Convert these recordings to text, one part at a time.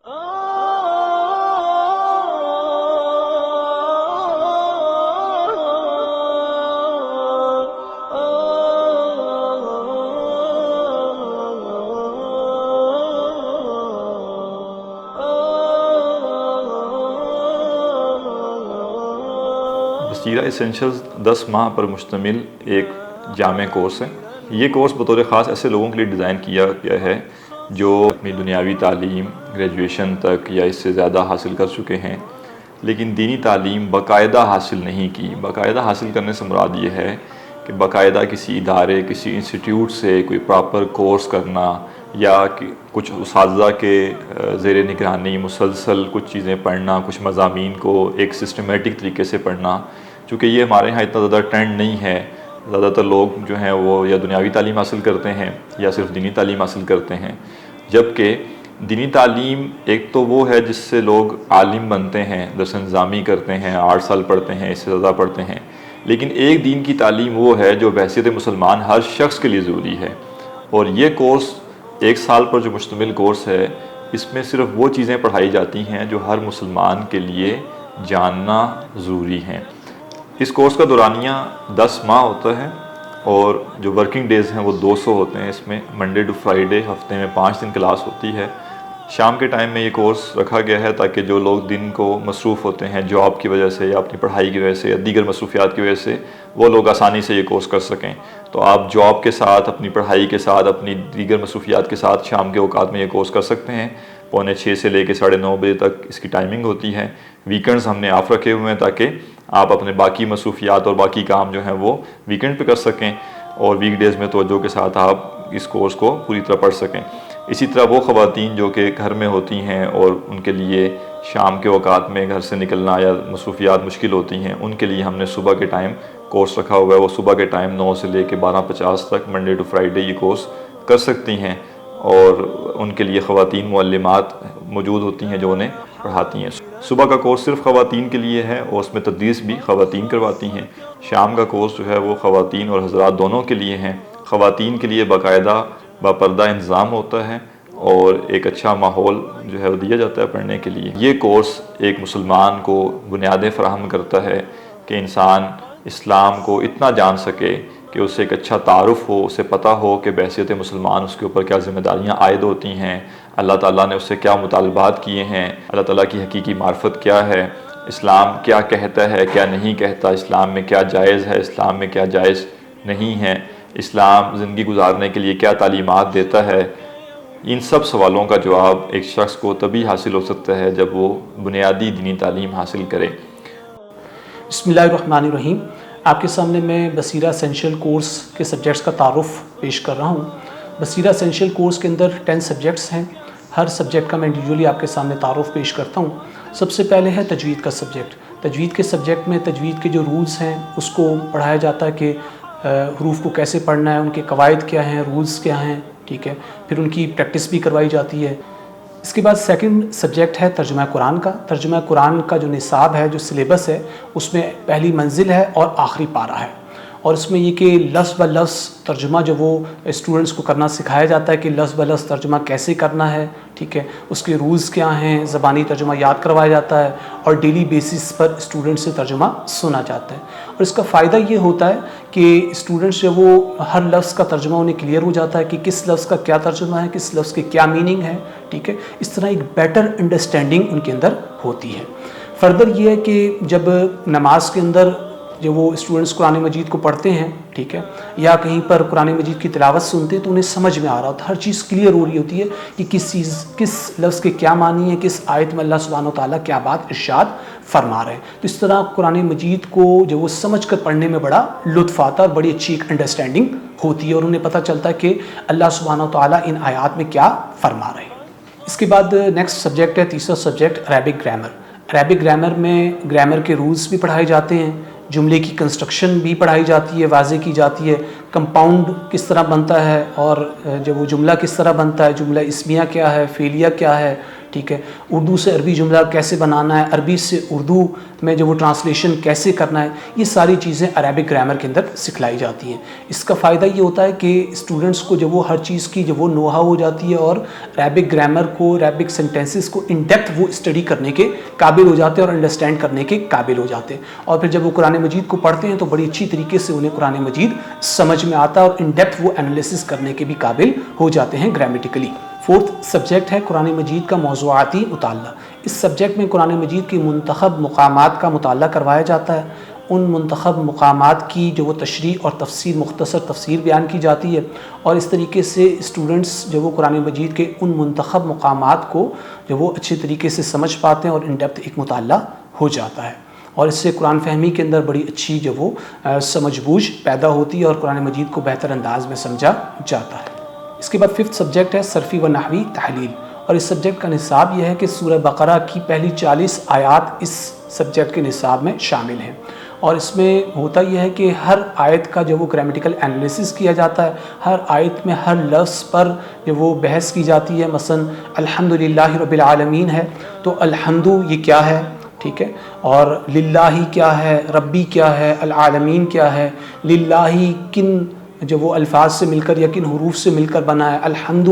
بصیرہ ایسینشلز 10 ماہ پر مشتمل ایک جامع کورس ہے۔ یہ کورس بطور خاص ایسے لوگوں کے لیے ڈیزائن کیا گیا ہے جو اپنی دنیاوی تعلیم گریجویشن تک یا اس سے زیادہ حاصل کر چکے ہیں، لیکن دینی تعلیم باقاعدہ حاصل نہیں کی۔ باقاعدہ حاصل کرنے سے مراد یہ ہے کہ باقاعدہ کسی ادارے، کسی انسٹیٹیوٹ سے کوئی پراپر کورس کرنا یا کچھ اساتذہ کے زیر نگرانی مسلسل کچھ چیزیں پڑھنا، کچھ مضامین کو ایک سسٹمیٹک طریقے سے پڑھنا۔ چونکہ یہ ہمارے ہاں اتنا زیادہ ٹرینڈ نہیں ہے، زیادہ تر لوگ جو ہیں وہ یا دنیاوی تعلیم حاصل کرتے ہیں یا صرف دینی تعلیم حاصل کرتے ہیں، جبکہ دینی تعلیم ایک تو وہ ہے جس سے لوگ عالم بنتے ہیں، درس نظامی کرتے ہیں، 8 سال پڑھتے ہیں، اس سے زیادہ پڑھتے ہیں، لیکن ایک دین کی تعلیم وہ ہے جو بحیثیت مسلمان ہر شخص کے لیے ضروری ہے۔ اور یہ کورس 1 سال پر جو مشتمل کورس ہے، اس میں صرف وہ چیزیں پڑھائی جاتی ہیں جو ہر مسلمان کے لیے جاننا ضروری ہیں۔ اس کورس کا دورانیہ 10 ماہ ہوتا ہے اور جو ورکنگ ڈیز ہیں وہ 200 ہوتے ہیں۔ اس میں منڈے ٹو فرائیڈے ہفتے میں 5 دن کلاس ہوتی ہے۔ شام کے ٹائم میں یہ کورس رکھا گیا ہے تاکہ جو لوگ دن کو مصروف ہوتے ہیں جاب کی وجہ سے یا اپنی پڑھائی کی وجہ سے یا دیگر مصروفیات کی وجہ سے، وہ لوگ آسانی سے یہ کورس کر سکیں۔ تو آپ جاب کے ساتھ، اپنی پڑھائی کے ساتھ، اپنی دیگر مصروفیات کے ساتھ شام کے اوقات میں یہ کورس کر سکتے ہیں۔ 6:45 سے لے کے 9:30 بجے تک اس کی ٹائمنگ ہوتی ہے۔ ویکنڈز ہم نے آف رکھے ہوئے ہیں تاکہ آپ اپنے باقی مصروفیات اور باقی کام جو ہیں وہ ویکنڈ پہ کر سکیں اور ویک ڈیز میں توجہ کے ساتھ آپ اس کورس کو پوری طرح پڑھ سکیں۔ اسی طرح وہ خواتین جو کہ گھر میں ہوتی ہیں اور ان کے لیے شام کے اوقات میں گھر سے نکلنا یا مصروفیات مشکل ہوتی ہیں، ان کے لیے ہم نے صبح کے ٹائم کورس رکھا ہوا ہے۔ وہ صبح کے ٹائم 9 سے لے کے 12:50 تک منڈے ٹو فرائیڈے یہ کورس کر سکتی ہیں، اور ان کے لیے خواتین معلمات موجود ہوتی ہیں جو انہیں پڑھاتی ہیں۔ صبح کا کورس صرف خواتین کے لیے ہے اور اس میں تدریس بھی خواتین کرواتی ہیں۔ شام کا کورس جو ہے وہ خواتین اور حضرات دونوں کے لیے ہیں۔ خواتین کے لیے باقاعدہ باپردہ انتظام ہوتا ہے اور ایک اچھا ماحول جو ہے وہ دیا جاتا ہے پڑھنے کے لیے۔ یہ کورس ایک مسلمان کو بنیادیں فراہم کرتا ہے کہ انسان اسلام کو اتنا جان سکے کہ اسے ایک اچھا تعارف ہو، اسے پتہ ہو کہ بحیثیت مسلمان اس کے اوپر کیا ذمہ داریاں عائد ہوتی ہیں، اللہ تعالیٰ نے اس سے کیا مطالبات کیے ہیں، اللہ تعالیٰ کی حقیقی معرفت کیا ہے، اسلام کیا کہتا ہے کیا نہیں کہتا، اسلام میں کیا جائز ہے، اسلام میں کیا جائز نہیں ہے، اسلام زندگی گزارنے کے لیے کیا تعلیمات دیتا ہے۔ ان سب سوالوں کا جواب ایک شخص کو تبھی حاصل ہو سکتا ہے جب وہ بنیادی دینی تعلیم حاصل کرے۔ بسم اللہ الرحمن الرحیم۔ آپ کے سامنے میں بصیرہ اسینشیل کورس کے سبجیکٹس کا تعارف پیش کر رہا ہوں۔ بصیرہ اسینشیل کورس کے اندر 10 سبجیکٹس ہیں۔ ہر سبجیکٹ کا میں انڈیویجولی آپ کے سامنے تعارف پیش کرتا ہوں۔ سب سے پہلے ہے تجوید کا سبجیکٹ۔ تجوید کے سبجیکٹ میں تجوید کے جو رولز ہیں اس کو پڑھایا جاتا ہے کہ حروف کو کیسے پڑھنا ہے، ان کے قواعد کیا ہیں، رولز کیا ہیں، ٹھیک ہے، پھر ان کی پریکٹس بھی کروائی جاتی ہے۔ اس کے بعد سیکنڈ سبجیکٹ ہے ترجمہ قرآن کا۔ ترجمہ قرآن کا جو نصاب ہے، جو سلیبس ہے، اس میں پہلی منزل ہے اور آخری پارہ ہے، اور اس میں یہ کہ لفظ بہ لفظ ترجمہ جو وہ اسٹوڈنٹس کو کرنا سکھایا جاتا ہے کہ لفظ بہ لفظ ترجمہ کیسے کرنا ہے، ٹھیک ہے، اس کے رولز کیا ہیں، زبانی ترجمہ یاد کروایا جاتا ہے اور ڈیلی بیسس پر اسٹوڈنٹ سے ترجمہ سنا جاتا ہے۔ اور اس کا فائدہ یہ ہوتا ہے کہ اسٹوڈنٹس جو وہ ہر لفظ کا ترجمہ انہیں کلیئر ہو جاتا ہے کہ کس لفظ کا کیا ترجمہ ہے، کس لفظ کی کیا میننگ ہے، ٹھیک ہے، اس طرح ایک بیٹر انڈرسٹینڈنگ ان کے اندر ہوتی ہے۔ فردر یہ ہے کہ جب نماز کے اندر جب وہ اسٹوڈنٹس قرآن مجید کو پڑھتے ہیں، ٹھیک ہے، یا کہیں پر قرآن مجید کی تلاوت سنتے ہیں تو انہیں سمجھ میں آ رہا ہوتا ہے، ہر چیز کلیئر ہو رہی ہوتی ہے کہ کس لفظ کے کیا معنی ہے، کس آیت میں اللہ سبحانہ وتعالیٰ کیا بات ارشاد فرما رہے ہیں۔ تو اس طرح قرآن مجید کو جو وہ سمجھ کر پڑھنے میں بڑا لطف آتا ہے اور بڑی اچھی ایک انڈرسٹینڈنگ ہوتی ہے اور انہیں پتہ چلتا ہے کہ اللہ سبحانہ وتعالیٰ ان آیات میں کیا فرما رہے ہیں۔ اس کے بعد نیکسٹ سبجیکٹ ہے تیسرا subject Arabic grammar. Arabic grammar میں گرامر کے رولز بھی پڑھائے جاتے ہیں، جملے کی کنسٹرکشن بھی پڑھائی جاتی ہے، واضح کی جاتی ہے، کمپاؤنڈ کس طرح بنتا ہے اور جب وہ جملہ کس طرح بنتا ہے، جملہ اسمیہ کیا ہے، فعلیہ کیا ہے، ٹھیک ہے. اردو سے عربی جملہ کیسے بنانا ہے, عربی سے اردو میں جو وہ ٹرانسلیشن کیسے کرنا ہے, یہ ساری چیزیں عربک گرامر کے اندر سکھلائی جاتی ہیں. اس کا فائدہ یہ ہوتا ہے کہ اسٹوڈنٹس کو جب وہ ہر چیز کی جب وہ نو ہاؤ ہو جاتی ہے اور عربک گرامر کو, عربک سینٹینسز کو ان ڈیپتھ وہ اسٹڈی کرنے کے قابل ہو جاتے ہیں اور انڈرسٹینڈ کرنے کے قابل ہو جاتے ہیں. اور پھر جب وہ قرآن مجید کو پڑھتے ہیں تو بڑی اچھی طریقے سے انہیں قرآن مجید سمجھ میں آتا ہے اور ان ڈیپتھ وہ انالیسس کرنے کے بھی قابل ہو جاتے ہیں گرامیٹیکلی. فورتھ سبجیکٹ ہے قرآن مجید کا موضوعاتی مطالعہ. اس سبجیکٹ میں قرآن مجید کی منتخب مقامات کا مطالعہ کروایا جاتا ہے. ان منتخب مقامات کی جو وہ تشریح اور تفسیر, مختصر تفسیر بیان کی جاتی ہے, اور اس طریقے سے اسٹوڈنٹس جو وہ قرآن مجید کے ان منتخب مقامات کو جو وہ اچھے طریقے سے سمجھ پاتے ہیں اور ان ڈیپتھ ایک مطالعہ ہو جاتا ہے. اور اس سے قرآن فہمی کے اندر بڑی اچھی جو وہ سمجھ بوجھ پیدا ہوتی ہے اور قرآن مجید کو بہتر انداز میں سمجھا جاتا ہے. اس کے بعد ففتھ سبجیکٹ ہے صرفی و نحوی تحلیل, اور اس سبجیکٹ کا نصاب یہ ہے کہ سورہ بقرہ کی پہلی 40 آیات اس سبجیکٹ کے نصاب میں شامل ہیں. اور اس میں ہوتا یہ ہے کہ ہر آیت کا جو وہ گرامیٹیکل انالیسس کیا جاتا ہے, ہر آیت میں ہر لفظ پر جو وہ بحث کی جاتی ہے. مثلا الحمدللہ رب العالمین ہے تو الحمد یہ کیا ہے, ٹھیک ہے, اور للہ کیا ہے, ربی کیا ہے, العالمین کیا ہے, للہ کن جو وہ الفاظ سے مل کر یا کن حروف سے مل کر بنا ہے, الحمد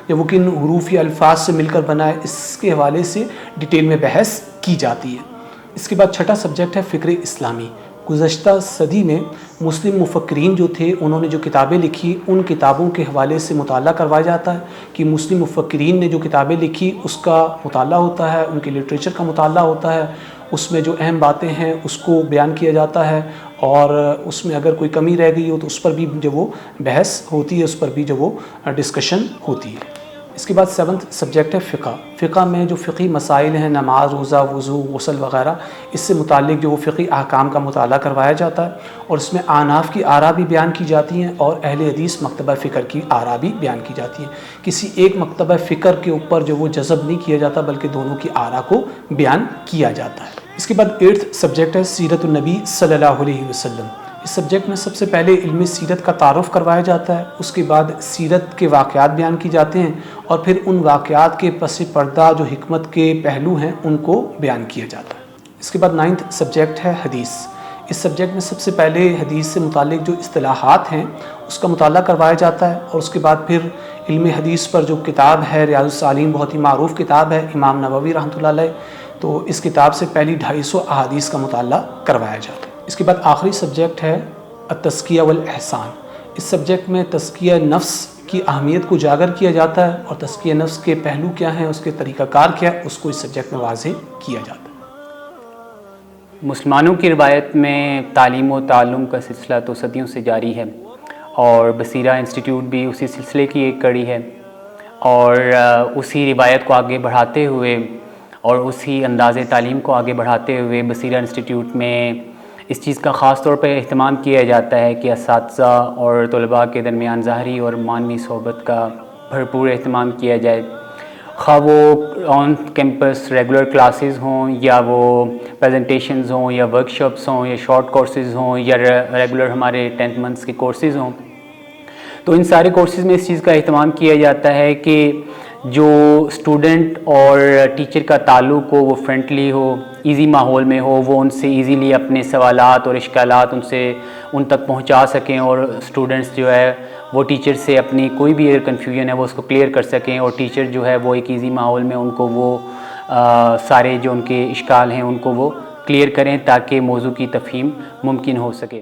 جو وہ کن حروف یا الفاظ سے مل کر بنا ہے, اس کے حوالے سے ڈیٹیل میں بحث کی جاتی ہے. اس کے بعد چھٹا سبجیکٹ ہے فکر اسلامی. گزشتہ صدی میں مسلم مفکرین جو تھے انہوں نے جو کتابیں لکھی ان کتابوں کے حوالے سے مطالعہ کروایا جاتا ہے کہ مسلم مفکرین نے جو کتابیں لکھی اس کا مطالعہ ہوتا ہے, ان کے لٹریچر کا مطالعہ ہوتا ہے, اس میں جو اہم باتیں ہیں اس کو بیان کیا جاتا ہے, اور اس میں اگر کوئی کمی رہ گئی ہو تو اس پر بھی جو وہ بحث ہوتی ہے, اس پر بھی جو وہ ڈسکشن ہوتی ہے. اس کے بعد سیونتھ سبجیکٹ ہے فقہ. فقہ میں جو فقہی مسائل ہیں, نماز, روزہ, وضو, غسل وغیرہ, اس سے متعلق جو وہ فقہی احکام کا مطالعہ کروایا جاتا ہے, اور اس میں احناف کی آراء بھی بیان کی جاتی ہیں اور اہل حدیث مکتبہ فکر کی آراء بھی بیان کی جاتی ہیں. کسی ایک مکتبہ فکر کے اوپر جو وہ جذب نہیں کیا جاتا بلکہ دونوں کی آراء کو بیان کیا جاتا ہے. اس کے بعد ایٹتھ سبجیکٹ ہے سیرت النبی صلی اللہ علیہ وسلم. اس سبجیکٹ میں سب سے پہلے علم سیرت کا تعارف کروایا جاتا ہے, اس کے بعد سیرت کے واقعات بیان کی جاتے ہیں, اور پھر ان واقعات کے پس پردہ جو حکمت کے پہلو ہیں ان کو بیان کیا جاتا ہے. اس کے بعد نائنتھ سبجیکٹ ہے حدیث. اس سبجیکٹ میں سب سے پہلے حدیث سے متعلق جو اصطلاحات ہیں اس کا مطالعہ کروایا جاتا ہے, اور اس کے بعد پھر علم حدیث پر جو کتاب ہے ریاض الصالحین, بہت ہی معروف کتاب ہے امام نووی رحمۃ اللہ علیہ, تو اس کتاب سے پہلی 250 احادیث کا مطالعہ کروایا جاتا ہے. اس کے بعد آخری سبجیکٹ ہے التزکیہ والاحسان. اس سبجیکٹ میں تزکیہ نفس کی اہمیت کو اجاگر کیا جاتا ہے, اور تزکیہ نفس کے پہلو کیا ہیں, اس کے طریقہ کار کیا ہے, اس کو اس سبجیکٹ میں واضح کیا جاتا ہے. مسلمانوں کی روایت میں تعلیم و تعلم کا سلسلہ تو صدیوں سے جاری ہے, اور بصیرہ انسٹیٹیوٹ بھی اسی سلسلے کی ایک کڑی ہے, اور اسی روایت کو آگے بڑھاتے ہوئے اور اسی انداز تعلیم کو آگے بڑھاتے ہوئے بصیرہ انسٹیٹیوٹ میں اس چیز کا خاص طور پہ اہتمام کیا جاتا ہے کہ اساتذہ اور طلباء کے درمیان ظاہری اور معنوی صحبت کا بھرپور اہتمام کیا جائے, خواہ وہ آن کیمپس ریگولر کلاسز ہوں یا وہ پریزنٹیشنز ہوں یا ورکشاپس ہوں یا شارٹ کورسز ہوں یا ریگولر ہمارے 10 منتھس کے کورسز ہوں. تو ان سارے کورسز میں اس چیز کا اہتمام کیا جاتا ہے کہ جو اسٹوڈنٹ اور ٹیچر کا تعلق ہو وہ فرینڈلی ہو, ایزی ماحول میں ہو, وہ ان سے ایزیلی اپنے سوالات اور اشکالات ان تک پہنچا سکیں, اور اسٹوڈنٹس جو ہے وہ ٹیچر سے اپنی کوئی بھی اگر کنفیوژن ہے وہ اس کو کلیئر کر سکیں, اور ٹیچر جو ہے وہ ایک ایزی ماحول میں ان کو وہ سارے جو ان کے اشکال ہیں ان کو وہ کلیئر کریں تاکہ موضوع کی تفہیم ممکن ہو سکے.